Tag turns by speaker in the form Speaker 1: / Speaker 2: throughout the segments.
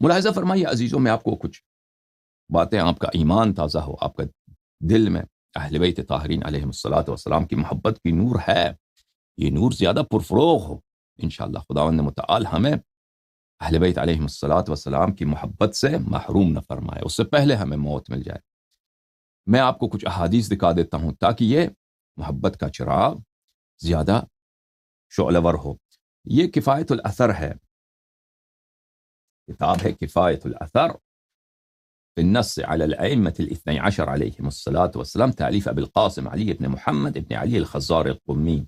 Speaker 1: ملاحظہ فرمائیے عزیزوں، میں آپ کو کچھ باتیں، آپ کا ایمان تازہ ہو، آپ کا دل میں اہل بیت طاہرین علیہم الصلوۃ والسلام کی محبت کی نور ہے، یہ نور زیادہ پرفروغ ہو، انشاءاللہ خداوند متعال ہمیں اہل بیت علیہم الصلوۃ والسلام کی محبت سے محروم نہ فرمائے، اس سے پہلے ہمیں موت مل جائے۔ میں آپ کو کچھ احادیث دکھا دیتا ہوں تاکہ یہ محبت کا چراغ زیادہ شعلہ ور ہو۔ یہ کفایت الاثر ہے، کتاب ہے کفایت الاثر فی النص علی الائمة الاثنی عشر علیہم الصلوۃ والسلام، تالیف ابی القاسم علی ابن محمد ابن علی الخزار القمی۔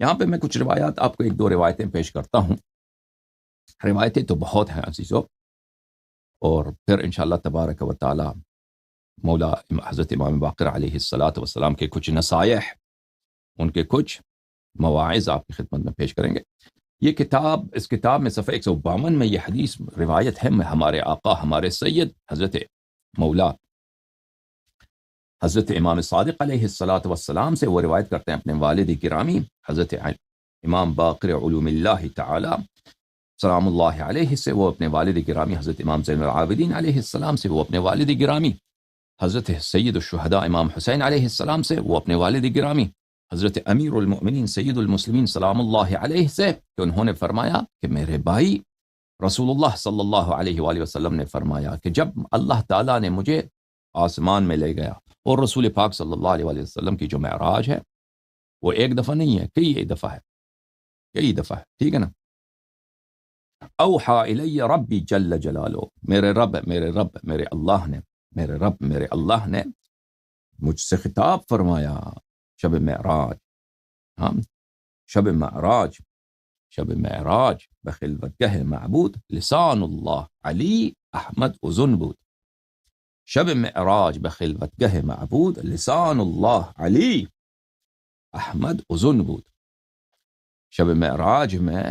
Speaker 1: یہاں پہ میں کچھ روایات، آپ کو ایک دو روایتیں پیش کرتا ہوں، روایتیں تو بہت ہیں عزیزو، اور پھر انشاءاللہ تبارک و تعالی مولا حضرت امام باقر علیہ الصلوۃ والسلام کے کچھ نصائح، ان کے کچھ مواعظ آپ کی خدمت میں پیش کریں گے۔ یہ کتاب، اس کتاب میں صفحہ 152 میں یہ حدیث روایت ہے، ہمارے آقا ہمارے سید حضرت مولا حضرت امام صادق علیہ الصلوۃ والسلام سے، وہ روایت کرتے ہیں اپنے والد گرامی حضرت امام باقر علوم اللہ تعالی سلام اللہ علیہ سے، وہ اپنے والد گرامی حضرت امام زین العابدین علیہ السلام سے، وہ اپنے والد گرامی حضرت سید الشہداء امام حسین علیہ السلام سے، وہ اپنے والد گرامی حضرت امیر المؤمنین سید المسلمین سلام اللہ علیہ سے، کہ انہوں نے فرمایا کہ میرے بھائی رسول اللہ صلی اللہ علیہ وآلہ وسلم نے فرمایا کہ جب اللہ تعالیٰ نے مجھے آسمان میں لے گیا، اور رسول پاک صلی اللہ علیہ وآلہ وسلم کی جو معراج ہے وہ ایک دفعہ نہیں ہے، کئی دفعہ ہے، کئی دفعہ ہے، ٹھیک ہے نا۔ اوحا الی ربی جل جلالہ، میرے رب میرے اللہ نے مجھ سے خطاب فرمایا شب معراج، ہاں شب معراج بخلوتگہ معبود لسان اللہ علی احمد اذن بود، شب معراج بخلوتگہ معبود لسان اللہ علی احمد اذن بود۔ شب معراج میں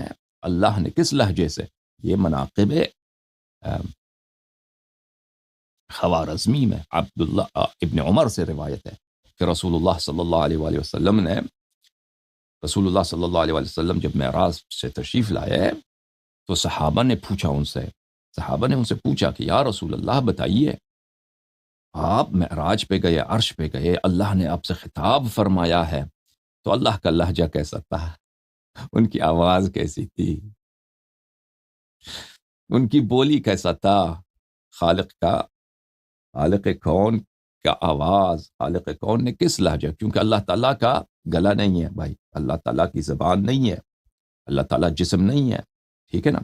Speaker 1: اللہ نے کس لہجے سے، یہ مناقب خوارزمی میں عبداللہ ابن عمر سے روایت ہے کہ رسول اللہ صلی اللہ علیہ وآلہ وسلم جب معراج سے تشریف لائے تو صحابہ نے ان سے پوچھا کہ یا رسول اللہ بتائیے، آپ معراج پہ گئے، عرش پہ گئے، اللہ نے آپ سے خطاب فرمایا ہے، تو اللہ کا لہجہ کیسا تھا، ان کی آواز کیسی تھی، ان کی بولی کیسا تھا، خالق کون کا آواز، خالق کون نے کس لہجہ، کیونکہ اللہ تعالیٰ کا گلا نہیں ہے بھائی، اللہ تعالیٰ کی زبان نہیں ہے، اللہ تعالیٰ جسم نہیں ہے، ٹھیک ہے نا۔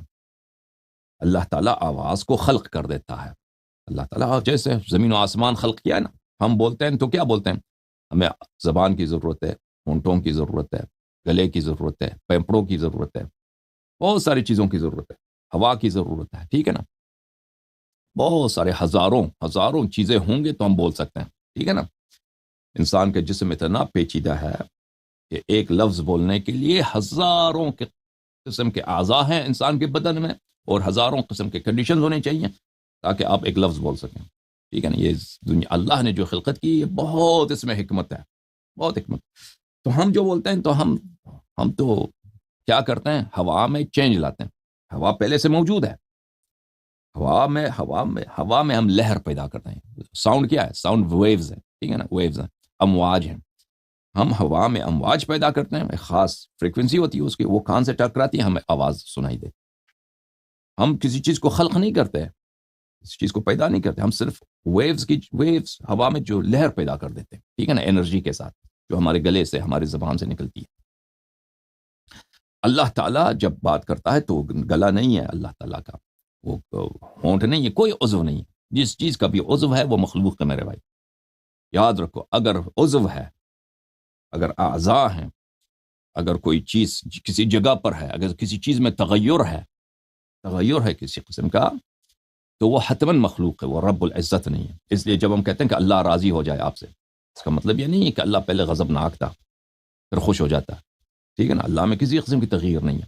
Speaker 1: اللہ تعالیٰ آواز کو خلق کر دیتا ہے، اللہ تعالیٰ جیسے زمین و آسمان خلق کیا ہے نا، ہم بولتے ہیں تو کیا بولتے ہیں، ہمیں زبان کی ضرورت ہے، ہونٹوں کی ضرورت ہے، گلے کی ضرورت ہے، پھیپھڑوں کی ضرورت ہے، بہت ساری چیزوں کی ضرورت ہے، ہوا کی ضرورت ہے، ٹھیک ہے نا، بہت سارے ہزاروں چیزیں ہوں گے تو ہم بول سکتے ہیں، ٹھیک ہے نا۔ انسان کے جسم اتنا پیچیدہ ہے کہ ایک لفظ بولنے کے لیے ہزاروں کے قسم کے اعضاء ہیں انسان کے بدن میں، اور ہزاروں قسم کے کنڈیشنز ہونے چاہیے تاکہ آپ ایک لفظ بول سکیں، ٹھیک ہے نا۔ یہ دنیا اللہ نے جو خلقت کی، یہ بہت اس میں حکمت ہے، بہت حکمت۔ تو ہم جو بولتے ہیں تو ہم تو کیا کرتے ہیں، ہوا میں چینج لاتے ہیں، ہوا پہلے سے موجود ہے، ہوا میں ہم لہر پیدا کرتے ہیں۔ ساؤنڈ کیا ہے، ساؤنڈ ویوز ہے، ٹھیک ہے نا، ویوز ہیں، امواج ہیں، ہم ہوا میں امواج پیدا کرتے ہیں، ایک خاص فریکوینسی ہوتی ہے اس کی، وہ کان سے ٹکراتی ہے، ہمیں آواز سنائی دے۔ ہم کسی چیز کو خلق نہیں کرتے، کسی چیز کو پیدا نہیں کرتے، ہم صرف ویوز ہوا میں جو لہر پیدا کر دیتے ہیں، ٹھیک ہے نا، انرجی کے ساتھ، جو ہمارے گلے سے، ہماری زبان سے نکلتی ہے۔ اللہ تعالیٰ جب بات کرتا ہے تو گلا نہیں ہے اللہ تعالیٰ کا، وہ ہونٹ نہیں ہے، کوئی عضو نہیں ہے، جس چیز کا بھی عضو ہے وہ مخلوق ہے میرے بھائی، یاد رکھو، اگر عضو ہے، اگر اعضاء ہیں، اگر کوئی چیز کسی جگہ پر ہے، اگر کسی چیز میں تغیر ہے کسی قسم کا، تو وہ حتماً مخلوق ہے، وہ رب العزت نہیں ہے۔ اس لیے جب ہم کہتے ہیں کہ اللہ راضی ہو جائے آپ سے، اس کا مطلب یہ نہیں ہے کہ اللہ پہلے غضبناک تھا پھر خوش ہو جاتا ہے، ٹھیک ہے نا، اللہ میں کسی قسم کی تغیر نہیں ہے۔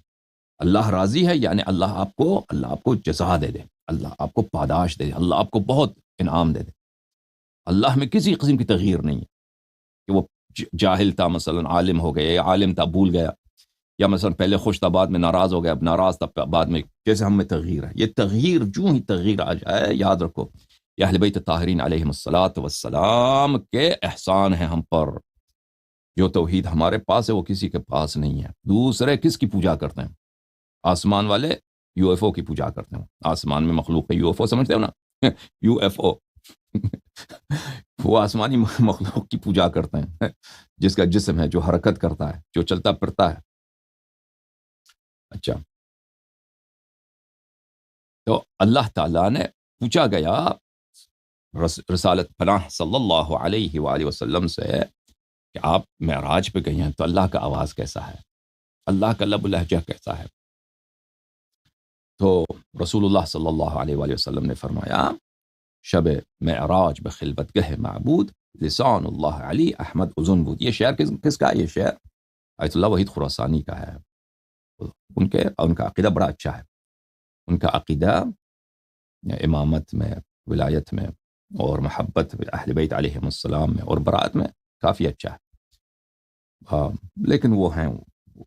Speaker 1: اللہ راضی ہے یعنی اللہ آپ کو جزا دے دے، اللہ آپ کو پاداش دے دے، اللہ آپ کو بہت انعام دے دے۔ اللہ میں کسی قسم کی تغیر نہیں ہے کہ وہ جاہل تھا مثلا عالم ہو گیا، یا عالم تھا بھول گیا، یا مثلا پہلے خوش تھا بعد میں ناراض ہو گیا، اب ناراض تھا بعد میں، کیسے ہم میں تغییر ہے؟ یہ تغییر جو ہی تغییر آ جائے، یاد رکھو یہ اہل بیت طاہرین علیہم الصلاۃ والسلام کے احسان ہیں ہم پر. جو توحید ہمارے پاس ہے وہ کسی کے پاس نہیں ہے. دوسرے کس کی پوجا کرتے ہیں؟ آسمان والے یو ایف او کی پوجا کرتے ہیں. آسمان میں مخلوق ہے، یو ایف او سمجھتے ہو نا یو ایف او وہ آسمانی مخلوق کی پوجا کرتے ہیں، جس کا جسم ہے، جو حرکت کرتا ہے، جو چلتا پھرتا ہے. اچھا، تو اللہ تعالیٰ نے پوچھا گیا رسالت پناہ صلی اللہ علیہ وآلہ وسلم سے کہ آپ معراج پہ گئی ہیں تو اللہ کا آواز کیسا ہے، اللہ کا لب و لہجہ کیسا ہے؟ تو رسول اللہ صلی اللہ علیہ وآلہ وسلم نے فرمایا شب معراج بخلوت گہ معبود لسان اللہ علی احمد اذن بود. یہ شعر کس کا ہے؟ یہ شعر آیت اللہ وحید خراسانی کا ہے. ان کا عقیدہ بڑا اچھا ہے. ان کا عقیدہ امامت میں، ولایت میں، اور محبت اہل بیت علیہم السلام میں، اور برات میں کافی اچھا ہے. لیکن وہ ہیں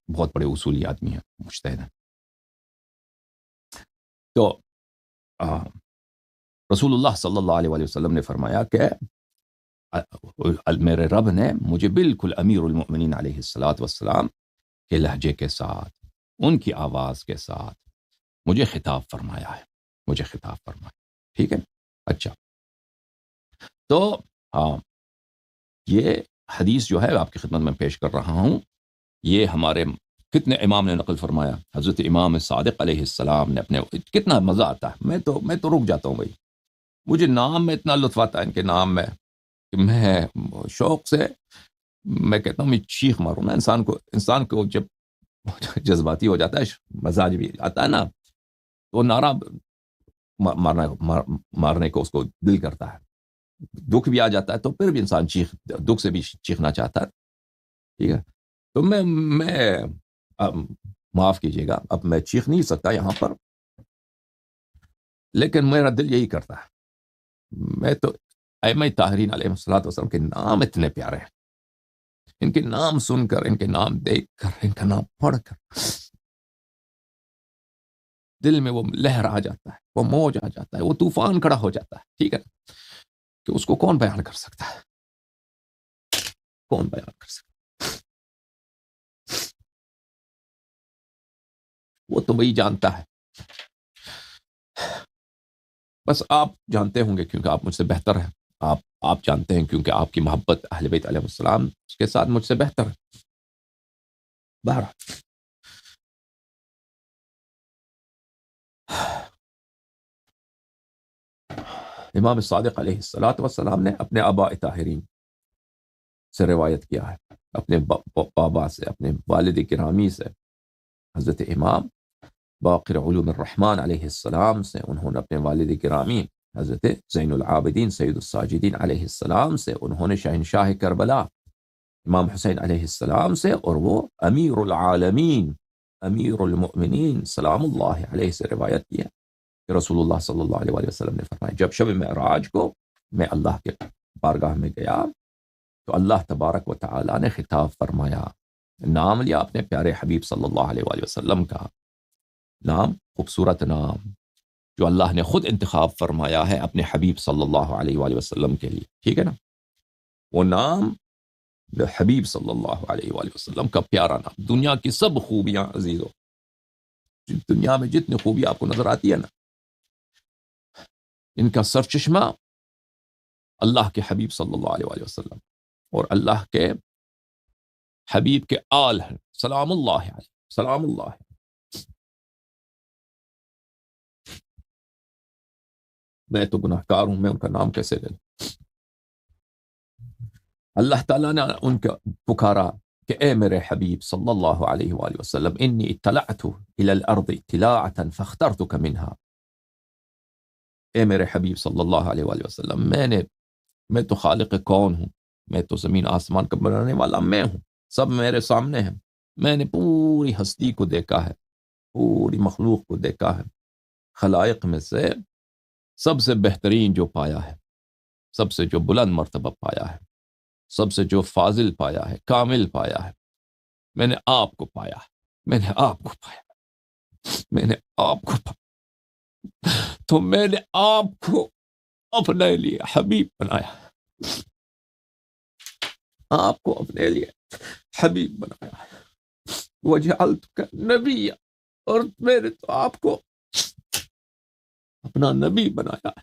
Speaker 1: بہت بڑے اصولی آدمی ہیں، مجتہد ہیں. تو رسول اللہ صلی اللہ علیہ وآلہ وسلم نے فرمایا کہ میرے رب نے مجھے بالکل امیر المؤمنین علیہ الصلاۃ والسلام کے لہجے کے ساتھ، ان کی آواز کے ساتھ مجھے خطاب فرمایا ہے، مجھے خطاب فرمایا. ٹھیک ہے. اچھا، تو یہ حدیث جو ہے آپ کی خدمت میں پیش کر رہا ہوں، یہ ہمارے کتنے امام نے نقل فرمایا. حضرت امام صادق علیہ السلام نے اپنے، کتنا مزہ آتا ہے، میں تو رک جاتا ہوں بھائی. مجھے نام میں اتنا لطف آتا ہے ان کے نام میں کہ میں شوق سے میں کہتا ہوں میں چیخ ماروں نا. انسان کو جب جذباتی ہو جاتا ہے، مزاج بھی آتا ہے نا، تو نعرہ مارنے کو اس کو دل کرتا ہے. دکھ بھی آ جاتا ہے تو پھر بھی انسان دکھ سے بھی چیخنا چاہتا ہے. ٹھیک ہے. تو میں معاف کیجیے گا، اب میں چیخ نہیں سکتا یہاں پر، لیکن میرا دل یہی کرتا ہے. میں تو ائمہ طاہرین علیہ الصلوۃ والسلام کے نام اتنے پیارے ہیں، ان کے نام سن کر، ان کے نام دیکھ کر، ان کا نام پڑھ کر دل میں وہ لہر آ جاتا ہے، وہ موج آ جاتا ہے، وہ طوفان کھڑا ہو جاتا ہے. ٹھیک ہے، کہ اس کو کون بیان کر سکتا ہے؟ کون بیان کر سکتا ہے؟ وہ تو وہی جانتا ہے. بس آپ جانتے ہوں گے کیونکہ آپ مجھ سے بہتر ہیں. آپ جانتے ہیں کیونکہ آپ کی محبت اہل بیت علیہ السلام کے ساتھ مجھ سے بہتر ہے. بہرحال امام صادق علیہ الصلوۃ والسلام نے اپنے آباء طاہرین سے روایت کیا ہے، اپنے بابا سے، اپنے والد گرامی سے، حضرت امام باقر علوم الرحمن علیہ السلام سے. انہوں نے اپنے والد گرامی حضرت زین العابدین سید الساجدین علیہ السلام سے، انہوں نے شہنشاہ کربلا امام حسین علیہ السلام سے، اور وہ امیر العالمین امیر المؤمنین سلام اللہ علیہ سے روایت کیا کہ رسول اللہ صلی اللہ علیہ وآلہ وسلم نے فرمایا جب شب معراج کو میں اللہ کے بارگاہ میں گیا تو اللہ تبارک و تعالی نے خطاب فرمایا، نام لیا اپنے پیارے حبیب صلی اللہ علیہ وآلہ وسلم کا نام، خوبصورت نام جو اللہ نے خود انتخاب فرمایا ہے اپنے حبیب صلی اللہ علیہ وآلہ وسلم کے لیے. ٹھیک ہے نا. وہ نام حبیب صلی اللہ علیہ وآلہ وسلم کا پیارا نام، دنیا کی سب خوبیاں عزیزوں، دنیا میں جتنی خوبی آپ کو نظر آتی ہے نا، ان کا سر چشمہ اللہ کے حبیب صلی اللہ علیہ وآلہ وسلم اور اللہ کے حبیب کے آل ہیں، سلام اللہ علیہ، سلام اللہ. میں تو گناہ کار ہوں، میں ان کا نام کیسے لے لوں؟ اللہ تعالیٰ نے ان کا پکارا کہ اے میرے حبیب صلی اللہ علیہ وآلہ وسلم انی اطلعت الى الارض اطلاعة فاخترتك منها. اے میرے حبیب صلی اللہ علیہ وآلہ وسلم میں تو خالق کون ہوں، میں تو زمین آسمان کا بنانے والا میں ہوں، سب میرے سامنے ہیں. میں نے پوری ہستی کو دیکھا ہے، پوری مخلوق کو دیکھا ہے، خلائق میں سے سب سے بہترین جو پایا ہے، سب سے جو بلند مرتبہ پایا ہے، سب سے جو فاضل پایا ہے، کامل پایا ہے، میں نے آپ کو پایا ہے. میں نے آپ کو پایا، میں نے آپ کو پایا، تو میں نے آپ کو اپنے لیے حبیب بنایا، آپ کو اپنے لیے حبیب بنایا، وجعلتک نبی، اور میں نے تو آپ کو اپنا نبی بنایا ہے۔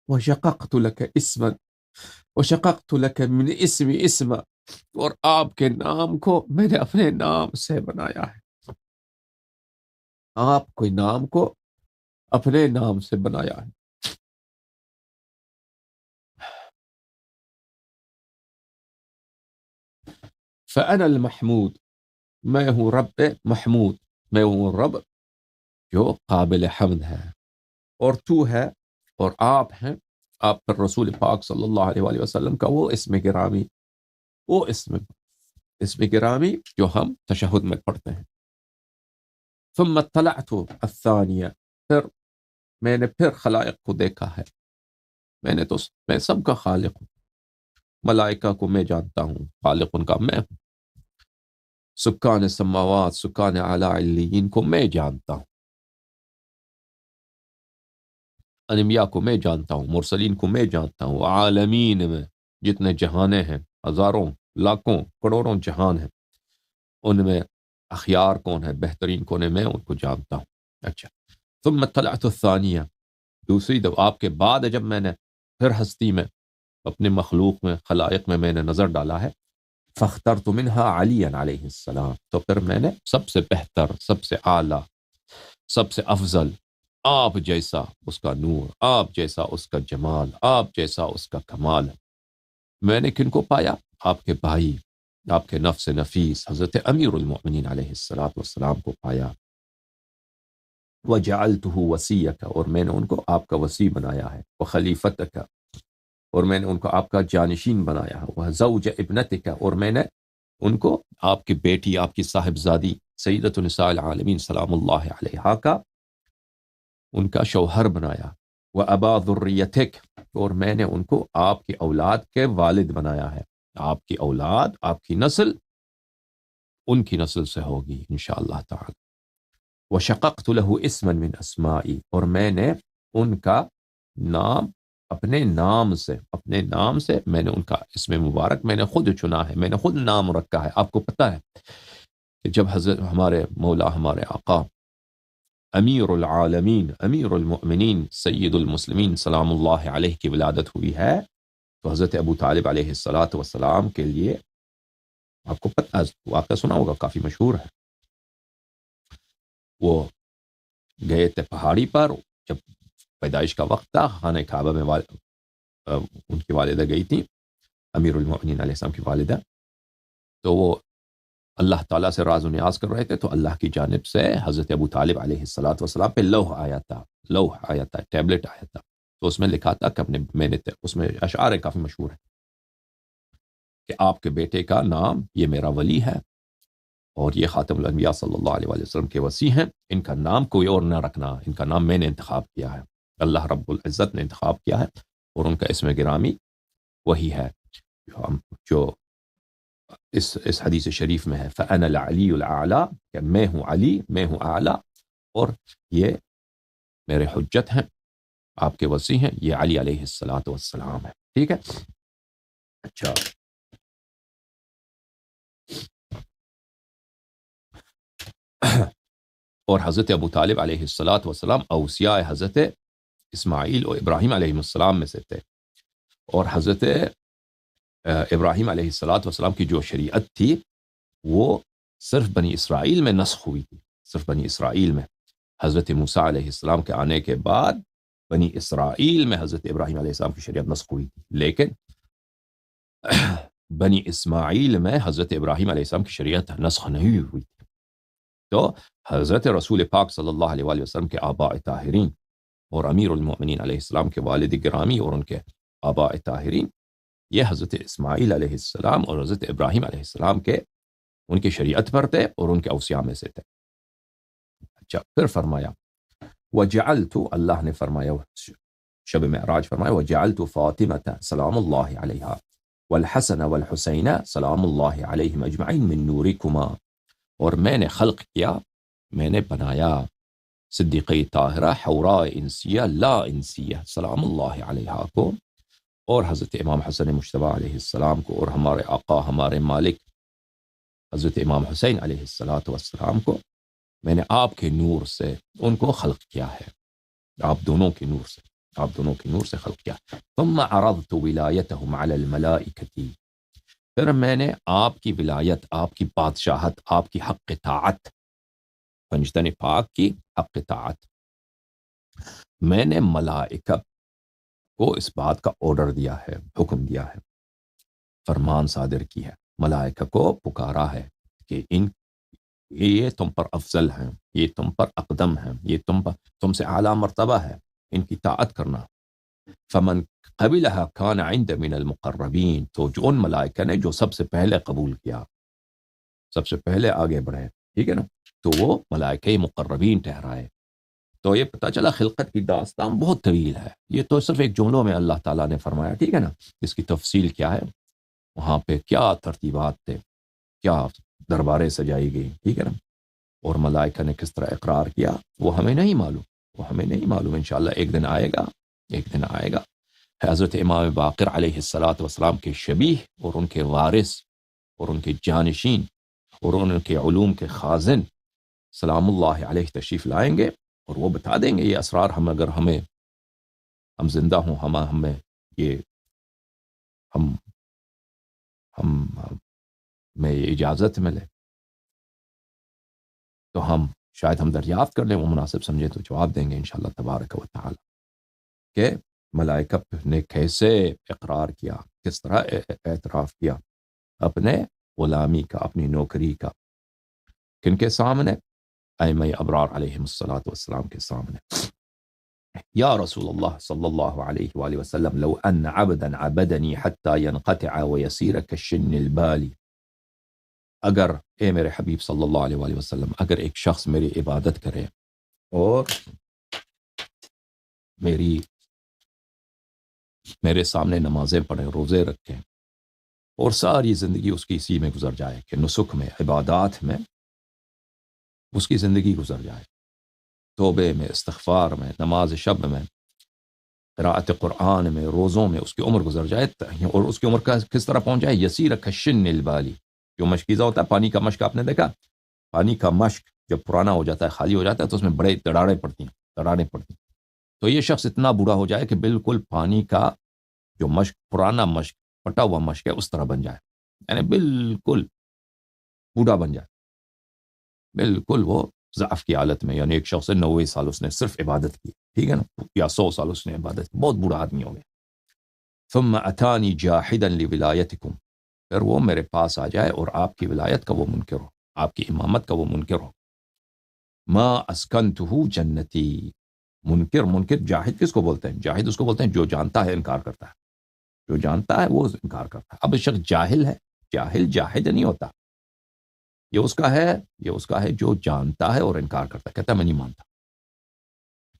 Speaker 1: وشققت لك اسما، وشققت لك من اسم اسما، اور آپ کے نام کو میں نے اپنے نام سے بنایا ہے، آپ کے نام کو اپنے نام سے بنایا ہے۔ فأنا المحمود، میں ہوں رب محمود، میں ہوں رب جو قابل حمد ہے، اور تو ہے اور آپ ہیں، آپ پر رسول پاک صلی اللہ علیہ وآلہ وسلم کا وہ اسم گرامی، وہ اسم گرامی جو ہم تشہد میں پڑھتے ہیں۔ ثم اطلعت الثانیہ، پھر میں نے پھر خلائق کو دیکھا ہے، میں سب کا خالق ہوں، ملائکہ کو میں جانتا ہوں، خالق ان کا میں ہوں، سکان سماوات، سکان اعلی علیین کو میں جانتا ہوں، انبیاء کو میں جانتا ہوں، مرسلین کو میں جانتا ہوں، عالمین میں جتنے جہانے ہیں، ہزاروں لاکھوں کروڑوں جہان ہیں، ان میں اخیار کون ہے، بہترین کون ہے، میں ان کو جانتا ہوں۔ اچھا، ثم طلعت الثانیہ، دوسری دفعہ آپ کے بعد جب میں نے پھر ہستی میں اپنے مخلوق میں خلائق میں نے نظر ڈالا ہے، فاخترت منها علی علیہ السلام، تو پھر میں نے سب سے بہتر، سب سے اعلیٰ، سب سے افضل، آپ جیسا اس کا نور، آپ جیسا اس کا جمال، آپ جیسا اس کا کمال، میں نے کن کو پایا؟ آپ کے بھائی، آپ کے نفس نفیس حضرت امیر المؤمنین علیہ السلام کو پایا۔ وجعلته وصیک، اور میں نے ان کو آپ کا وصی بنایا ہے، وخلیفتک، اور میں نے ان کو آپ کا جانشین بنایا ہے، وزوج ابنتک، اور میں نے ان کو آپ کی بیٹی، آپ کی صاحبزادی سیدۃ النساء العالمین سلام اللہ علیہا کا ان کا شوہر بنایا، وابا ذریتک، اور میں نے ان کو آپ کی اولاد کے والد بنایا ہے، آپ کی اولاد، آپ کی نسل ان کی نسل سے ہوگی انشاءاللہ تعالی۔ وشققت له اسما من اسمائی، اور میں نے ان کا نام اپنے نام سے میں نے ان کا اسم مبارک میں نے خود چنا ہے، میں نے خود نام رکھا ہے۔ آپ کو پتہ ہے کہ جب حضرت ہمارے مولا، ہمارے آقا امیر العالمین، امیر المؤمنین، سید المسلمین سلام اللہ علیہ کی ولادت ہوئی ہے، تو حضرت ابو طالب علیہ السلام کے لیے، آپ کو پتہ ہے، واقعہ سنا ہوگا، کافی مشہور ہے، وہ گئے تھے پہاڑی پر، جب پیدائش کا وقت تھا، خانہ کعبہ میں ان کی والدہ گئی تھی، امیر المؤمنین علیہ السلام کی والدہ، تو وہ اللہ تعالیٰ سے راز و نیاز کر رہے تھے، تو اللہ کی جانب سے حضرت ابو طالب علیہ السلام پہ لوح آیا تھا، ٹیبلٹ آیا تھا، تو اس میں لکھا تھا کہ اس میں اشعار کافی مشہور ہے کہ آپ کے بیٹے کا نام، یہ میرا ولی ہے اور یہ خاتم الانبیاء صلی اللہ علیہ وآلہ وسلم کے وصی ہیں، ان کا نام کوئی اور نہ رکھنا، ان کا نام میں نے انتخاب کیا ہے، اللہ رب العزت نے انتخاب کیا ہے، اور ان کا اسم گرامی وہی ہے جو اس حدیث شریف میں ہے، فَأَنَا الْعَلِيُّ الْأَعْلَى، کہ میں ہوں علی، میں ہوں اعلیٰ، اور یہ میرے حجت ہیں، آپ کے وصی ہیں، یہ علی علیہ السلام ہے، ٹھیک ہے۔ اچھا، اور حضرت ابو طالب علیہ السلام اوصیاء حضرت اسماعیل اور ابراہیم علیہ السلام میں سے تھے، اور حضرت ابراہیم علیہ السلام کی جو شریعت تھی وہ صرف بنی اسرائیل میں نسخ ہوئی تھی، صرف بنی اسرائیل میں، حضرت موسیٰ علیہ السلام کے آنے کے بعد بنی اسرائیل میں حضرت ابراہیم علیہ السلام کی شریعت نسخ ہوئی تھی، لیکن بنی اسماعیل میں حضرت ابراہیم علیہ السلام کی شریعت نسخ نہیں ہوئی تھی، تو حضرت رسول پاک صلی اللہ علیہ وآلہ وسلم کے آباء طاہرین اور امیر المؤمنین علیہ السلام کے والد گرامی اور ان کے آباء طاہرین، یہ حضرت اسماعیل علیہ السلام اور حضرت ابراہیم علیہ السلام کے ان کی شریعت پر تھے اور ان کے اوصیاء میں سے تھے۔ اچھا، پھر فرمایا وجعلت، اللہ نے فرمایا شب معراج فرمایا وجعلت فاطمة سلام اللہ علیہا والحسن والحسین سلام اللہ علیہم اجمعین من نورکما، اور میں نے خلق کیا، میں نے بنایا صدیقہ طاہرہ حوراء انسیہ لا انسیہ سلام اللہ علیہا کو، اور حضرت امام حسن مجتبیٰ علیہ السلام کو، اور ہمارے آقا ہمارے مالک حضرت امام حسین علیہ السلام کو میں نے آپ کے نور سے ان کو خلق کیا ہے، آپ دونوں کے نور سے، آپ دونوں کے نور سے خلق کیا۔ ثم عرضت ولایتهم علی الملائکتی، پھر میں نے آپ کی ولایت، آپ کی بادشاہت، آپ کی حق طاعت، پنجتن پاک کی حق طاعت، میں نے ملائکہ کو اس بات کا آرڈر دیا ہے، حکم دیا ہے، فرمان صادر کی ہے، ملائکہ کو پکارا ہے کہ یہ تم پر افضل ہیں، یہ تم پر اقدم ہیں، یہ تم سے اعلیٰ مرتبہ ہے، ان کی طاعت کرنا۔ فمن قبلها كان عند من المقربین، تو جو ان ملائکہ نے جو سب سے پہلے قبول کیا، سب سے پہلے آگے بڑھے، ٹھیک ہے نا، تو وہ ملائکہ مقربین ٹھہرائے۔ تو یہ پتہ چلا خلقت کی داستان بہت طویل ہے، یہ تو صرف ایک جملوں میں اللہ تعالیٰ نے فرمایا، ٹھیک ہے نا، اس کی تفصیل کیا ہے، وہاں پہ کیا ترتیبات تھے، کیا درباریں سجائی گئی، ٹھیک ہے نا، اور ملائکہ نے کس طرح اقرار کیا، وہ ہمیں نہیں معلوم، وہ ہمیں نہیں معلوم، انشاءاللہ ایک دن آئے گا، ایک دن آئے گا۔ حضرت امام باقر علیہ السلام کے شبیہ اور ان کے وارث اور ان کے جانشین اور ان کے علوم کے خازن سلام اللہ علیہ تشریف لائیں گے اور وہ بتا دیں گے یہ اسرار، ہم اگر ہم زندہ ہوں، ہمیں یہ ہمیں یہ اجازت ملے تو ہم شاید ہم دریافت کر لیں، وہ مناسب سمجھے تو جواب دیں گے انشاءاللہ تبارک و تعالی کہ ملائکہ نے کیسے اقرار کیا، کس طرح اعتراف کیا اپنے غلامی کا، اپنی نوکری کا، کن کے سامنے؟ ائمہ ابرار علیہم السلام کے سامنے۔ یا رسول اللہ صلی اللہ علیہ وآلہ وسلم لو ان عبدا عبدنی حتی ينقطع ويسیر كالشن البالی، اگر اے میرے حبیب صلی اللہ علیہ وآلہ وسلم، اگر ایک شخص میری عبادت کرے اور میرے سامنے نمازیں پڑھے، روزے رکھیں، اور ساری زندگی اس کی اسی میں گزر جائے کہ نسک میں، عبادات میں اس کی زندگی گزر جائے، توبے میں، استغفار میں، نماز شب میں، قراءت قرآن میں، روزوں میں اس کی عمر گزر جائے، اور اس کی عمر کا کس طرح پہنچ جائے؟ یسیر کالشن البالی، جو مشکیزہ ہوتا ہے، پانی کا مشک آپ نے دیکھا، پانی کا مشک جب پرانا ہو جاتا ہے، خالی ہو جاتا ہے، تو اس میں بڑے دراڑیں پڑتی ہیں، تو یہ شخص اتنا برا ہو جائے کہ بالکل پانی کا جو مشک، پرانا مشک، پٹا ہوا مشک ہے، اس طرح بن جائے، یعنی بالکل بوڑھا بن جائے، بالکل وہ ضعف کی حالت میں، یعنی ایک شخص 90 سال اس نے صرف عبادت کی، ٹھیک ہے نا، یا 100 سال اس نے عبادت کی، بہت بوڑھا آدمی ہو گیا۔ ثم اتانی جاحدا لولایتکم، پھر وہ میرے پاس آ جائے اور آپ کی ولایت کا وہ منکر ہو، آپ کی امامت کا وہ منکر ہو۔ ما اسکنتہ جنتی، منکر جاہد کس کو بولتے ہیں؟ جاہد اس کو بولتے ہیں جو جانتا ہے انکار کرتا ہے، جو جانتا ہے وہ انکار کرتا ہے۔ اب شخص جاہل ہے، جاہل جاہد نہیں ہوتا، یہ اس کا ہے جو جانتا ہے اور انکار کرتا ہے، کہتا ہے میں نہیں مانتا،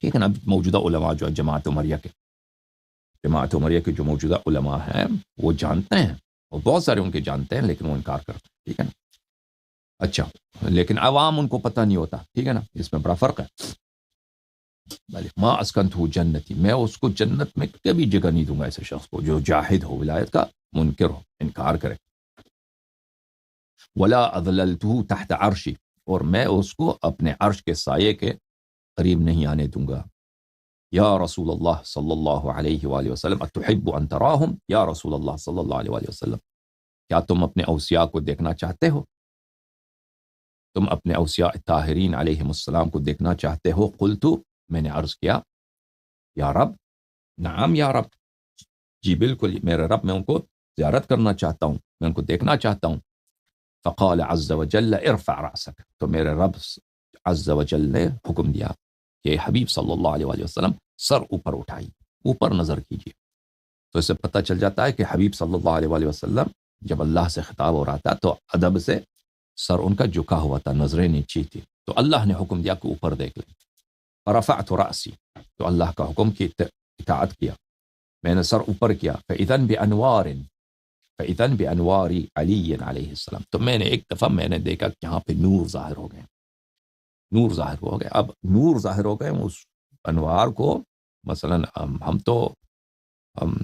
Speaker 1: ٹھیک ہے نا۔ موجودہ علماء جو ہے جماعت عمریہ کے جو موجودہ علماء ہیں وہ جانتے ہیں، اور بہت سارے ان کے جانتے ہیں لیکن وہ انکار کرتے ہیں، ٹھیک ہے نا۔ اچھا، لیکن عوام ان کو پتہ نہیں ہوتا، ٹھیک ہے نا، اس میں بڑا فرق ہے۔ ما اسکنتہ جنتی، میں اس کو جنت میں کبھی جگہ نہیں دوں گا ایسے شخص کو جو جاہد ہو، ولایت کا منکر ہو، انکار کرے۔ ولا اضللتہ تحت عرشی، اور میں اس کو اپنے عرش کے سائے کے قریب نہیں آنے دوں گا۔ یا رسول اللہ صلی اللہ علیہ وآلہ وسلم اتحب ان تراہم، یا رسول اللہ صلی اللہ علیہ وآلہ وسلم، کیا تم اپنے اوصیاء کو دیکھنا چاہتے ہو؟ تم اپنے اوصیاء طاہرین علیہم السلام کو دیکھنا چاہتے ہو؟ قلتو، میں نے عرض کیا، یا رب، نعم یا رب، جی بالکل میرے رب، میں ان کو زیارت کرنا چاہتا ہوں، میں ان کو دیکھنا چاہتا ہوں۔ فقال عز وجل ارفع رأسک، تو میرے رب عز و جل نے حکم دیا کہ حبیب صلی اللہ علیہ وآلہ وسلم سر اوپر اٹھائیے، اوپر نظر کیجیے. تو اس سے پتہ چل جاتا ہے کہ حبیب صلی اللہ علیہ وآلہ وسلم جب اللہ سے خطاب ہو رہا تھا تو ادب سے سر ان کا جھکا ہوا تھا، نظریں نیچی تھی. تو اللہ نے حکم دیا کہ اوپر دیکھ لیں. فرفعت رأسی، تو اللہ کا حکم کی اطاعت کیا، میں نے سر اوپر کیا. فإذن بأنوار، فإذن بأنوار علی علیہ السلام، تو میں نے ایک دفعہ میں نے دیکھا کہ یہاں پہ نور ظاہر ہو گئے، نور ظاہر ہو گئے. اب نور ظاہر ہو گئے، اس انوار کو مثلا ہم تو ہم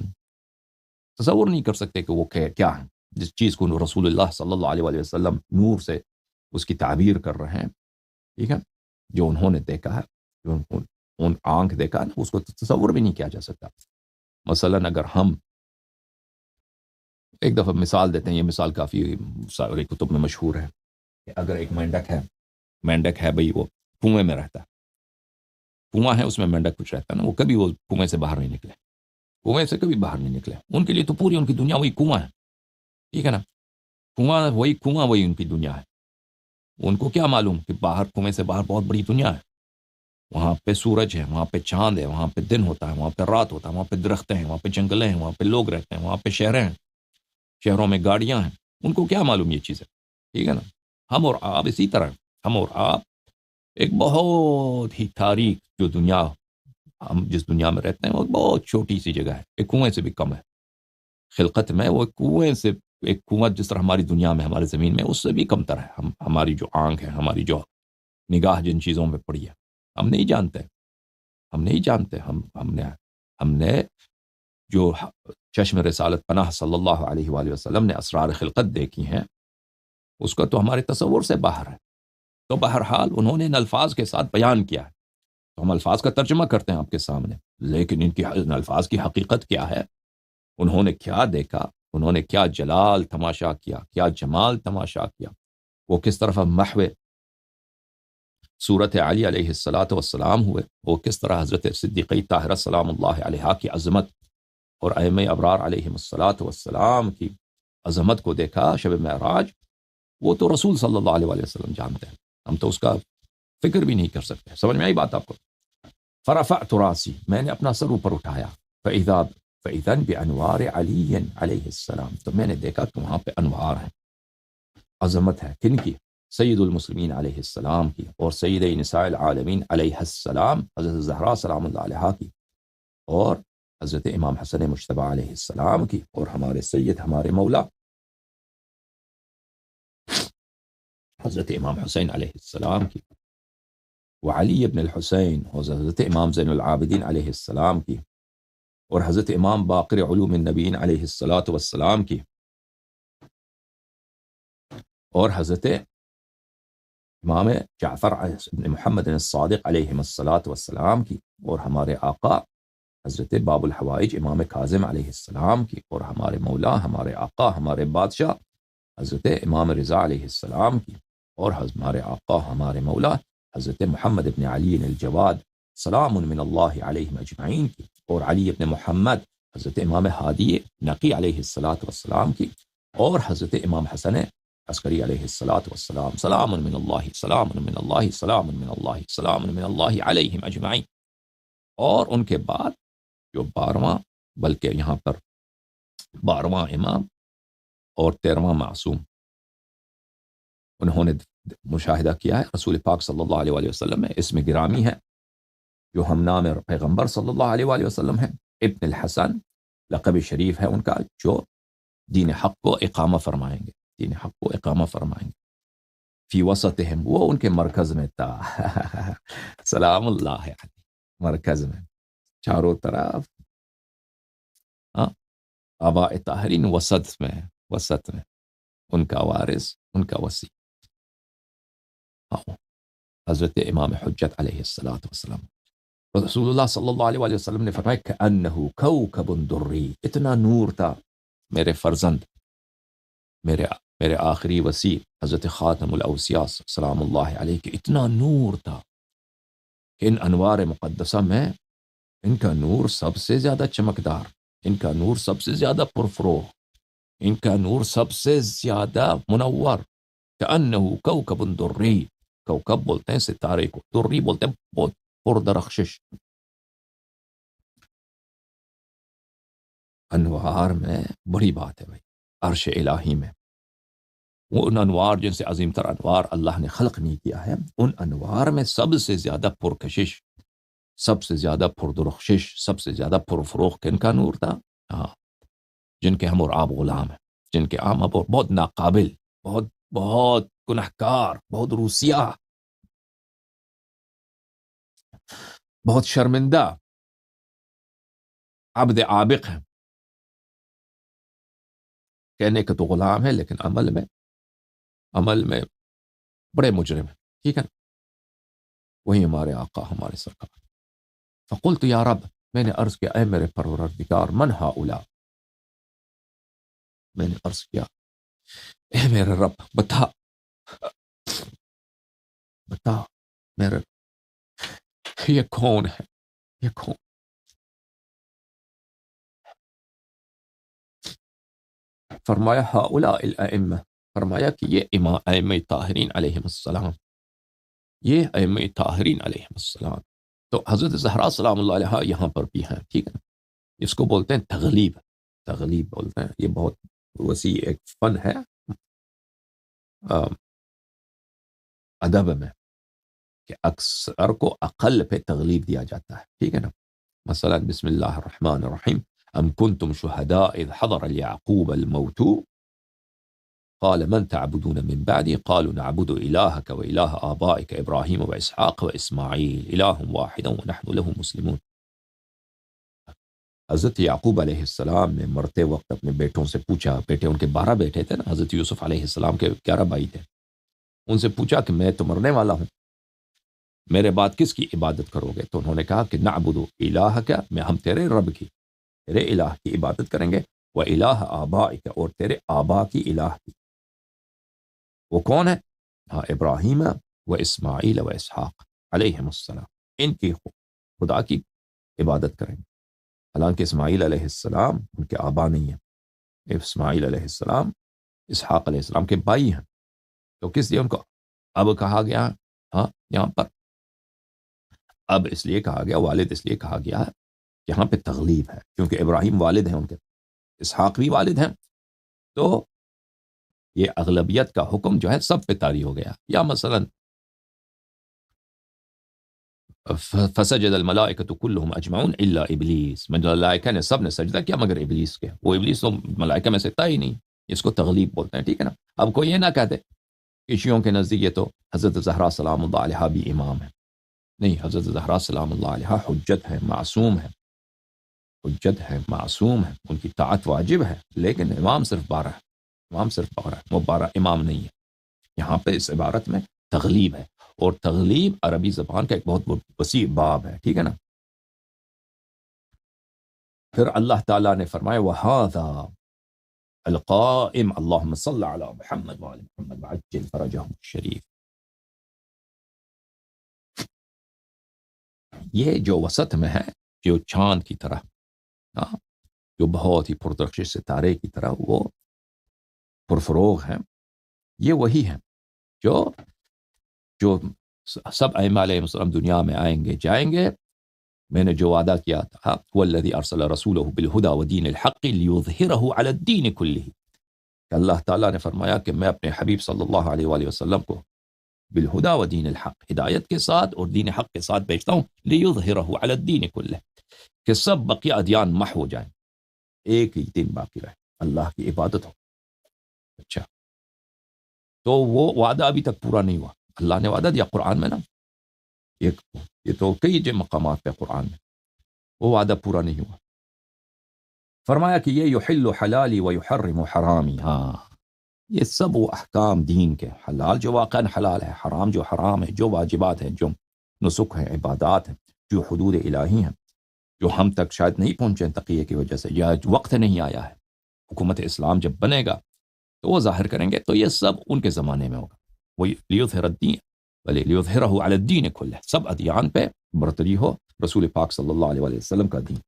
Speaker 1: تصور نہیں کر سکتے کہ وہ کیا ہے. جس چیز کو رسول اللہ صلی اللہ علیہ وآلہ وسلم نور سے اس کی تعبیر کر رہے ہیں، ٹھیک ہے، جو انہوں نے دیکھا ہے، جو ان آنکھ دیکھا ہے، اس کو تصور بھی نہیں کیا جا سکتا. مثلا اگر ہم ایک دفعہ مثال دیتے ہیں، یہ مثال کافی سارے کتب میں مشہور ہے، کہ اگر ایک مینڈک ہے بھئی، وہ کنویں میں رہتا ہے، کنواں ہے اس میں مینڈک کچھ رہتا ہے نا، وہ کبھی وہ کنویں سے باہر نہیں نکلے، کنویں سے کبھی باہر نہیں نکلے. ان کے لیے تو پوری ان کی دنیا وہی کنواں ہے، ٹھیک ہے نا، کنواں وہی ان کی دنیا ہے. ان کو کیا معلوم کہ باہر کنویں سے باہر بہت بڑی دنیا ہے، وہاں پہ سورج ہے، وہاں پہ چاند ہے، وہاں پہ دن ہوتا ہے، وہاں پہ رات ہوتا ہے، وہاں پہ درختیں ہیں، وہاں پہ جنگلیں ہیں، وہاں پہ لوگ رہتے ہیں، وہاں پہ شہریں ہیں، شہروں میں گاڑیاں ہیں. ان کو کیا معلوم یہ چیزیں، ٹھیک ہے نا. ہم اور آپ اسی طرح، ہم اور آپ ایک بہت ہی تاریک جو دنیا، ہم جس دنیا میں رہتے ہیں وہ بہت چھوٹی سی جگہ ہے، ایک کنویں سے بھی کم ہے خلقت میں. وہ کنویں سے، ایک کنواں جس طرح ہماری دنیا میں، ہمارے زمین میں، اس سے بھی کم تر ہے. ہماری جو آنکھ ہے، ہماری جو نگاہ جن چیزوں میں پڑی ہے، ہم نہیں جانتے، ہم نے جو چشم رسالت پناہ صلی اللہ علیہ وآلہ وسلم نے اسرار خلقت دیکھی ہیں، اس کا تو ہمارے تصور سے باہر ہے. تو بہرحال انہوں نے ان الفاظ کے ساتھ بیان کیا ہے، تو ہم الفاظ کا ترجمہ کرتے ہیں آپ کے سامنے، لیکن ان الفاظ کی حقیقت کیا ہے، انہوں نے کیا دیکھا، انہوں نے کیا جلال تماشا کیا، کیا جمال تماشا کیا، وہ کس طرح محو صورت علی علیہ السلام ہوئے، وہ کس طرح حضرت صدیقہ طاہرہ سلام اللہ علیہا کی عظمت اور ائمہ ابرار علیہم السلام کی عظمت کو دیکھا شب معراج. وہ تو رسول صلی اللہ علیہ وسلم جانتے ہیں، ہم تو اس کا فکر بھی نہیں کر سکتے. سمجھ میں آئی بات آپ کو؟ فرفعت راسی، میں نے اپنا سر اوپر اٹھایا. فإذن بأنوار علی علیہ السلام، تو میں نے دیکھا کہ وہاں پہ انوار ہیں، عظمت ہے. کن کی؟ سید المسلمین علیہ السلام کی، اور سید نساء العالمین علیہ السلام حضرت زہرا سلام اللہ علیہا کی، اور حضرت امام حسن مجتبی علیہ السلام کی، اور ہمارے سید ہمارے مولا حضرت امام حسین علیہ السلام کی، وعلی ابن الحسین اور حضرت امام زین العابدین علیہ السلام کی، اور حضرت امام باقر علوم النبیین علیہ السلام کی، اور حضرت امام جعفر ابن محمد الصادق علیہ السلام کی، اور ہمارے آقا حضرت باب الحوائج امام کاظم علیہ السلام کی، اور ہمارے مولا، ہمارے آقا، ہمارے بادشاہ حضرت امام رضا علیہ السلام کی، اور ہمارے آقا، ہمارے مولا حضرت محمد ابن علی الجواد سلام من اللہ علیہم اجمعین کی، اور علی ابن محمد حضرت امام ہادی نقی علیہ السلام کی، اور حضرت امام حسن عسکری علیہ السلام سلام من اللہ، سلام من اللہ، سلام من اللہ، سلام من اللہ علیہم اجمعین. اور ان کے بعد جو 12واں، بلکہ یہاں پر 12واں امام اور 13واں معصوم، انہوں نے مشاہدہ کیا ہے رسول پاک صلی اللہ علیہ وآلہ وسلم میں. اس میں گرامی ہے جو ہم نام پیغمبر صلی اللہ علیہ وآلہ وسلم ہیں، ابن الحسن لقب شریف ہے ان کا، جو دین حق کو اقامہ فرمائیں گے، دین حق کو اقامہ فرمائیں گے. فی وسطہم، وہ ان کے مرکز میں تھا سلام اللہ علیہ، مرکز میں، چاروں طرف آباء طاہرین وسط میں ان کا وارث، ان کا وصی حضرت امام حجت علیہ السلام. رسول اللہ صلی اللہ علیہ وسلم نے فرمایا کأنہ کوکب دری، اتنا نور تھا میرے فرزند، میرے آخری وصی حضرت خاتم الاوصیاء سلام اللہ علیہ کے اتنا نور تھا کہ ان انوار مقدسہ میں ان کا نور سب سے زیادہ چمکدار، ان کا نور سب سے زیادہ پرفروغ، ان کا نور سب سے زیادہ منور. کأنہ کوکب دری، کوکب بولتے ہیں ستارے کو، دری بولتے ہیں بہت پردرخشش. انوار میں بڑی بات ہے بھائی، عرش الہی میں ان انوار جن سے عظیم تر انوار اللہ نے خلق نہیں کیا ہے، ان انوار میں سب سے زیادہ پرکشش، سب سے زیادہ پردرخشش، سب سے زیادہ پرفروغ کن کا نور تھا؟ ہاں، جن کے ہم اور آپ غلام ہیں، جن کے ہم اب بہت ناقابل، بہت بہت گنہگار، بہت روسیہ، بہت شرمندہ، عبد عابق ہیں. کہنے کا تو غلام ہے لیکن عمل میں بڑے مجرم ہیں. ٹھیک ہے، وہی ہمارے آقا، ہمارے سرکار. فقلت یا رب، میں نے عرض کیا اے میرے پروردگار، من ہؤلاء، میں نے عرض کیا اے میرے رب بتا میرے، یہ کون ہے، یہ کون؟ فرمایا ہؤلاء الائمہ، فرمایا کہ یہ ائمہ طاہرین علیہم السلام، یہ ائمہ طاہرین علیہم السلام. تو حضرت زہرا سلام اللہ علیہا یہاں پر بھی ہیں. ٹھیک ہے، اس کو بولتے ہیں تغلیب، تغلیب بولتے ہیں. یہ بہت وسیع ایک فن ہے ادب میں، کہ اکثر کو اقل پہ تغلیب دیا جاتا ہے. ٹھیک ہے نا، مثلا بسم اللہ الرحمن الرحیم، ام کنتم شہداء اذ حضر یعقوب الموت قال من تعبدون من بعدی قالوا نعبد الہک و الہ آبائک ابراہیم و اسحاق و اسماعیل الہ واحدا ونحن له مسلمون. حضرت یعقوب علیہ السلام نے مرتے وقت اپنے بیٹوں سے پوچھا، بیٹے ان کے 12 بیٹے تھے نا، حضرت یوسف علیہ السلام کے 11 بھائی تھے. ان سے پوچھا کہ میں تو مرنے والا ہوں، میرے بعد کس کی عبادت کرو گے؟ تو انہوں نے کہا کہ نعبد الہک، میں ہم تیرے رب کی، تیرے الہ کی عبادت کریں گے، و الہ آبائک، اور تیرے آبا کی الہ کی. وہ کون ہے؟ ہاں، ابراہیم و اسماعیل و اسحاق علیہم السلام، ان کی خدا کی عبادت کریں گے. حالانکہ اسماعیل علیہ السلام ان کے آبا نہیں ہیں، اسماعیل علیہ السلام اسحاق علیہ السلام کے بھائی ہیں. تو کس لیے ان کو اب کہا گیا؟ ہاں، یہاں پر اب اس لیے کہا گیا، والد اس لیے کہا گیا ہے، یہاں پہ تغلیب ہے، کیونکہ ابراہیم والد ہیں ان کے، اسحاق بھی والد ہیں، تو یہ اغلبیت کا حکم جو ہے سب پہ طاری ہو گیا. یا مثلا فسجد الملائکۃ کلہم اجمعون الا ابلیس، ملائکہ نے سب نے سجدہ کیا مگر ابلیس کے، وہ ابلیس تو ملائکہ میں سے تھا ہی نہیں. اس کو تغلیب بولتے ہیں. ٹھیک ہے نا. اب کوئی یہ نہ کہتے کہ شیعوں کے نزدیک یہ تو حضرت زہرا سلام اللہ علیہا بھی امام ہے. نہیں، حضرت زہرا سلام اللہ علیہا حجت ہے، معصوم ہے، حجت ہے، معصوم ہے، ان کی طاعت واجب ہے، لیکن امام صرف 12 ہے، امام صرف 12 ہے، وہ 12 امام نہیں ہے. یہاں پہ اس عبارت میں تغلیب ہے، اور تغلیب عربی زبان کا ایک بہت وسیع باب ہے. ٹھیک ہے نا. پھر اللہ تعالیٰ نے فرمایا وَهَذَا القائم اللہم صل علی محمد وعلی محمد وعجل فرجہم الشریف. یہ جو وسط میں ہے، جو چاند کی طرح، جو بہت ہی پردرخشش ستارے کی طرح وہ پرفروغ ہیں، یہ وہی ہیں جو سب ائمہ علیہ السلام دنیا میں آئیں گے جائیں گے. میں نے جو وعدہ کیا تھا، والذی ارسل رسولہ بالہدی ودین الحق لیظہرہ علی الدین کلہ، کہ اللہ تعالیٰ نے فرمایا کہ میں اپنے حبیب صلی اللہ علیہ وآلہ وسلم کو بالہدی ودین الحق، ہدایت کے ساتھ اور دین حق کے ساتھ بھیجتا ہوں، لیظہرہ علی الدین کلہ، کہ سب بقیہ ادیان محو ہو جائیں، ایک ہی دن باقی رہے، اللہ کی عبادت ہو. اچھا، تو وہ وعدہ ابھی تک پورا نہیں ہوا. اللہ نے وعدہ دیا قرآن میں نا، یہ تو کئی مقامات پہ قرآن میں، وہ وعدہ پورا نہیں ہوا. فرمایا کہ یہ یحل حلالی و یحرم حرامی. ہاں، یہ سب وہ احکام دین کے، حلال جو واقعا حلال ہے، حرام جو حرام ہے، جو واجبات ہیں، جو نسک ہیں، عبادات ہیں، جو حدود الہی ہیں، جو ہم تک شاید نہیں پہنچے تقیہ کی وجہ سے، یا وقت نہیں آیا ہے. حکومت اسلام جب بنے گا تو وہ ظاہر کریں گے، تو یہ سب ان کے زمانے میں ہوگا. وہ لیظہر الدین بلے لیظہرہ علی الدین کلہ، سب ادیان پہ برتری ہو رسول پاک صلی اللہ علیہ وآلہ وسلم کا دین.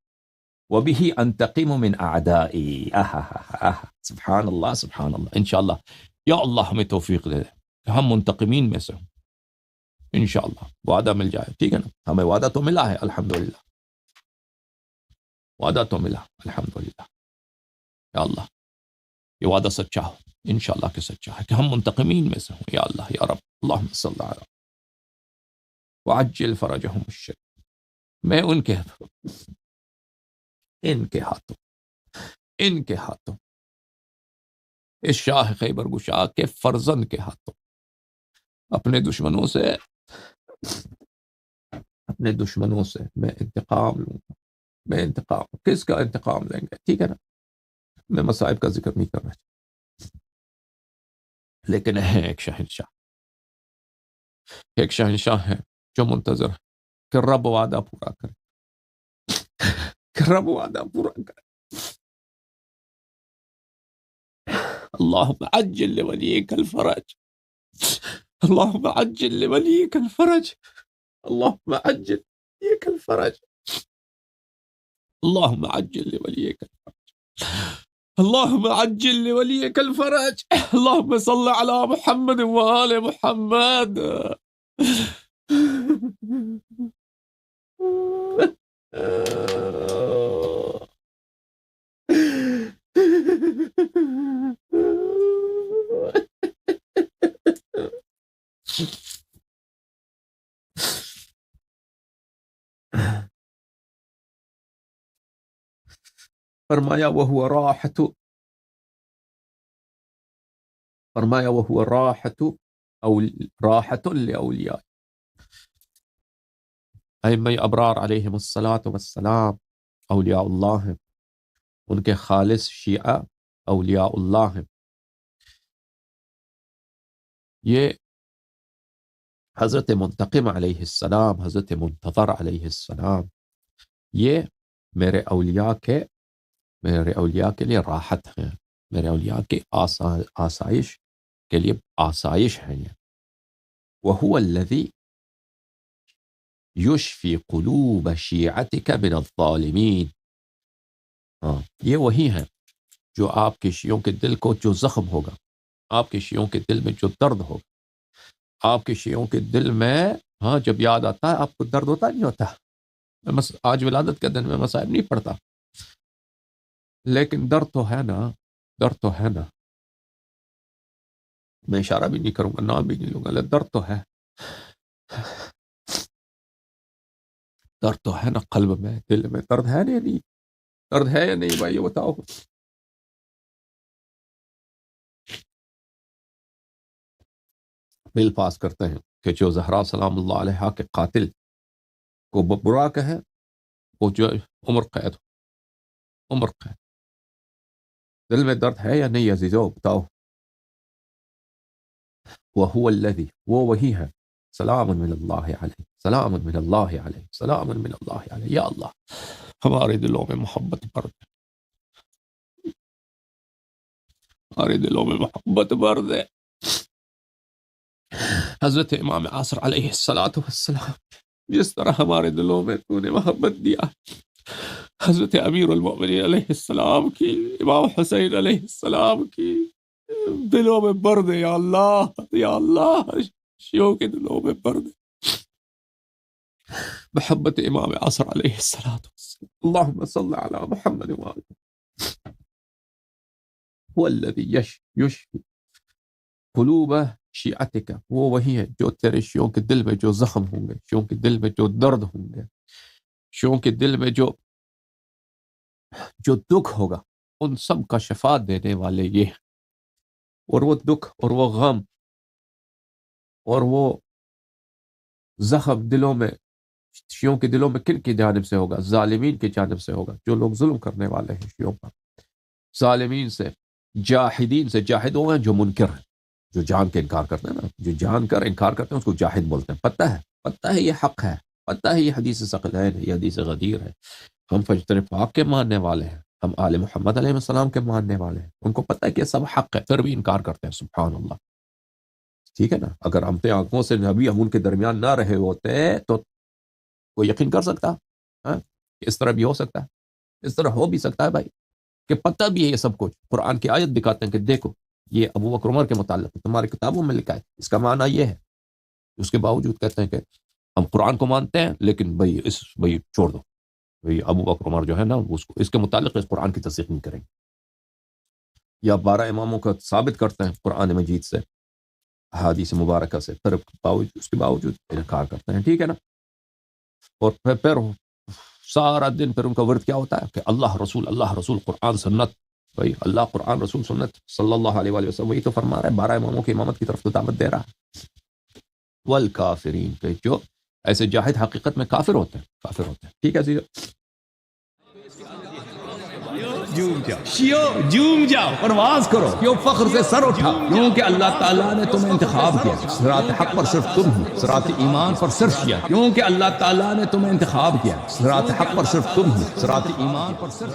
Speaker 1: وَبِهِ أَنْتَقِمُ مِنْ أَعْدَائِي. سبحان اللہ، سبحان اللہ. انشاءاللہ یا اللہ ہمیں توفیق دے دے کہ ہم منتقمین میں سے ہوں، انشاءاللہ وعدہ مل جائے، ٹھیک ہے نا، ہمیں وعدہ تو ملا ہے الحمدللہ، وعدہ تو ملا الحمدللہ، یا اللہ یہ وعدہ سچا ہو، انشاءاللہ کہ سچا ہے کہ ہم منتقمین میں سے ہوں، یا اللہ یا رب، اللہم صلی علی وعجل فرجہم الشریف۔ میں ان کے ان کے ہاتھوں اس شاہ خیبر گشا کے فرزند کے ہاتھوں اپنے دشمنوں سے میں انتقام لوں گا، میں انتقام کس کا انتقام لیں گے، ٹھیک ہے نا، میں مصائب کا ذکر نہیں کر رہا، لیکن ہے ایک شہنشاہ ہے جو منتظر ہے کہ رب وعدہ پورا کرے، کہ رب وعدہ پورا کرے۔ اللہم عجل لولیک الفرج، اللہم عجل لولیک الفرج، اللہم عجل لولیک الفرج، اللہم عجل لولیک الفرج، اللہم عجل لولیک الفرج، اللہم صل علی محمد وآل محمد۔ فرمایا وہو راحت لأولیاء، ائمہ ابرار علیہم السلام اولیاء اللہ ہیں، ان کے خالص شیعہ اولیاء اللہ ہیں۔ یہ حضرت منتقم علیہ السلام، حضرت منتظر علیہ السلام، یہ میرے اولیاء کے لیے راحت ہیں، میرے اولیاء کے آسائش کے لیے آسائش ہے یہ۔ وَهُوَ الَّذِي يُشْفِي قُلُوبَ شِيعَتِكَ مِنَ الظَّالِمِينَ، ہاں یہ وہی ہے جو آپ کے شیعوں کے دل کو جو زخم ہوگا، آپ کے شیعوں کے دل میں جو درد ہوگا، آپ کے شیعوں کے دل میں، ہاں جب یاد آتا ہے آپ کو درد ہوتا نہیں ہوتا؟ میں آج ولادت کے دن میں مصائب نہیں پڑھتا، لیکن درد تو ہے نا، درد تو ہے نا، میں اشارہ بھی نہیں کروں گا، نام بھی نہیں لوں گا، لیکن درد تو ہے، درد تو ہے نا، قلب میں دل میں درد ہے یا نہیں؟ درد ہے یا نہیں بھائی یہ بتاؤ۔ بل پاس کرتے ہیں کہ جو زہرا سلام اللہ علیہا کے قاتل کو برا کہے وہ جو عمر قید ہو، عمر قید۔ دل میں درد ہے یا نہیں عزیزو بتاؤ۔ وَهُوَ الَّذِي، وہ وہی ہے، سلام من اللہ علیہ، سلام من اللہ علیہ، سلام من اللہ علیہ، یا اللہ ہمارے دلوں میں محبت بھر دے، ہمارے دلوں میں محبت بھر دے۔ حضرت امام عصر علیہ السلام، جس طرح ہمارے دلوں میں تو نے محبت دیا، حضرت امیر المؤمنین علیہ السلام کی، امام حسین علیہ السلام کی دلوں میں بر دے یا اللہ، یا اللہ شیعوں کے دلوں میں بر دے محبت امام عصر علیہ السلام۔ اللہم صل علی محمد وآلہ۔ هو الذی یشفی قلوب شیعتک، وہ وہی ہے جو تیرے شیعوں کے دل میں جو زخم ہوں گے، شیعوں کے دل میں جو درد ہوں گے، شیعوں کے دل میں جو دکھ ہوگا، ان سب کا شفا دینے والے یہ ہیں۔ اور وہ دکھ اور وہ غم اور وہ زخم دلوں میں، شیعوں کے دلوں میں کن کی جانب سے ہوگا؟ ظالمین کی جانب سے ہوگا، جو لوگ ظلم کرنے والے ہیں شیعوں پر، ظالمین سے، جاہدین سے۔ جاہد وہ ہیں جو منکر ہیں، جو جان کے انکار کرتے ہیں نا، جو جان کر انکار کرتے ہیں اس کو جاہد بولتے ہیں۔ پتہ ہے یہ حق ہے، پتہ ہے یہ حدیث ثقلین ہے، یہ حدیث غدیر ہے، ہم فجر پاک کے ماننے والے ہیں، ہم آل محمد علیہ السلام کے ماننے والے ہیں، ان کو پتہ ہے کہ یہ سب حق ہے، پھر بھی انکار کرتے ہیں، سبحان اللہ۔ ٹھیک ہے نا، اگر ہم پہ آنکھوں سے نبی ہم ان کے درمیان نہ رہے ہوتے تو کوئی یقین کر سکتا؟ ہاں اس طرح بھی ہو سکتا ہے، اس طرح ہو بھی سکتا ہے بھائی، کہ پتہ بھی ہے یہ سب کچھ، قرآن کی آیت دکھاتے ہیں کہ دیکھو یہ ابو بکر عمر کے متعلق تمہاری کتابوں میں لکھا ہے، اس کا معنی یہ ہے، اس کے باوجود کہتے ہیں کہ ہم قرآن کو مانتے ہیں لیکن بھئی چھوڑ دو، بھئی ابو بکر عمر جو ہے نا اس کے متعلق اس قرآن کی تصدیق نہیں کریں گے، یا 12 اماموں کا ثابت کرتے ہیں قرآن مجید سے، احادیث مبارکہ سے، پھر اس کے باوجود انکار کرتے ہیں، ٹھیک ہے نا۔ اور پھر سارا دن پھر ان کا ورد کیا ہوتا ہے کہ اللہ رسول قرآن سنت، بھائی اللہ قرآن رسول سنت صلی اللہ علیہ وآلہ وسلم، وہی تو فرما رہا ہے، 12 اماموں کی امامت کی طرف تو دعوت دے رہا ہے۔ والکافرین، کہ جو ایسے جاہد حقیقت میں کافر ہوتے ہیں، ٹھیک ہے جوم جاؤ، پرواز کرو، کیوں فخر سے سر اٹھا، کیونکہ اللہ تعالیٰ نے تمہیں انتخاب کیا، صراط حق پر صرف تم ہو، صراط ایمان پر صرف کیا، کیونکہ اللہ تعالیٰ نے تمہیں انتخاب کیا، صراط حق پر صرف تم ہو، صراط ایمان پر صرف